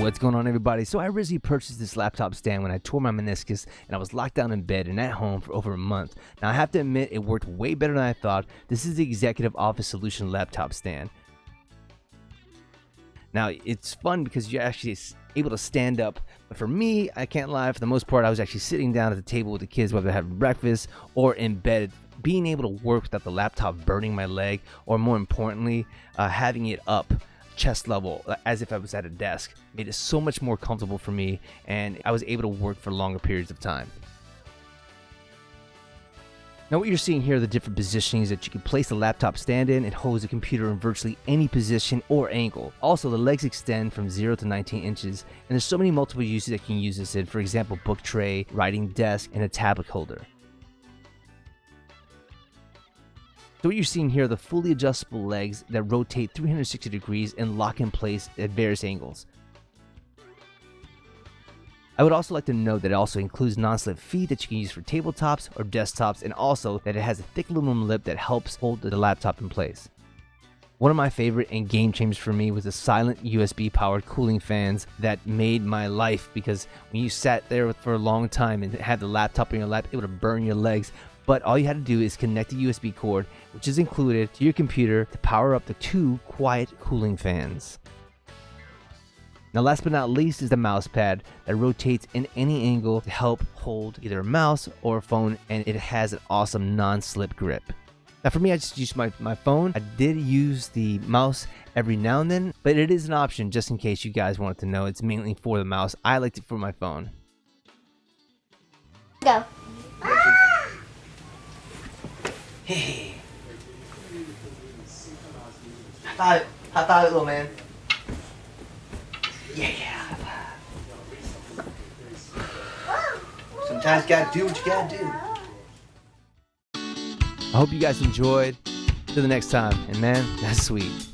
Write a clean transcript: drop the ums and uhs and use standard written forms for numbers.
What's going on, everybody? So I originally purchased this laptop stand when I tore my meniscus and I was locked down in bed and at home for over a month. Now I have to admit, it worked way better than I thought. This is the Executive Office Solution laptop stand. Now it's fun because you're actually able to stand up, but for me, I can't lie, for the most part I was actually sitting down at the table with the kids, whether having breakfast or in bed. Being able to work without the laptop burning my leg, or more importantly, having it up chest level as if I was at a desk, made it so much more comfortable for me, and I was able to work for longer periods of time. Now what you're seeing here are the different positionings that you can place the laptop stand in. It holds the computer in virtually any position or angle. Also, the legs extend from 0 to 19 inches, and there's so many multiple uses that you can use this in. For example, book tray, writing desk, and a tablet holder. So what you're seeing here are the fully adjustable legs that rotate 360 degrees and lock in place at various angles. I would also like to note that it also includes non-slip feet that you can use for tabletops or desktops, and also that it has a thick aluminum lip that helps hold the laptop in place. One of my favorite and game changers for me was the silent USB powered cooling fans that made my life, because when you sat there for a long time and had the laptop in your lap, it would burn your legs. But all you had to do is connect a USB cord, which is included, to your computer to power up the 2 quiet cooling fans. Now last but not least is the mouse pad that rotates in any angle to help hold either a mouse or a phone, and it has an awesome non-slip grip. Now for me, I just use my phone. I did use the mouse every now and then, but it is an option just in case you guys wanted to know. It's mainly for the mouse. I liked it for my phone. Go. Hey. High five, little man. Yeah. Sometimes you gotta do what you gotta do. I hope you guys enjoyed. Till the next time. And man, that's sweet.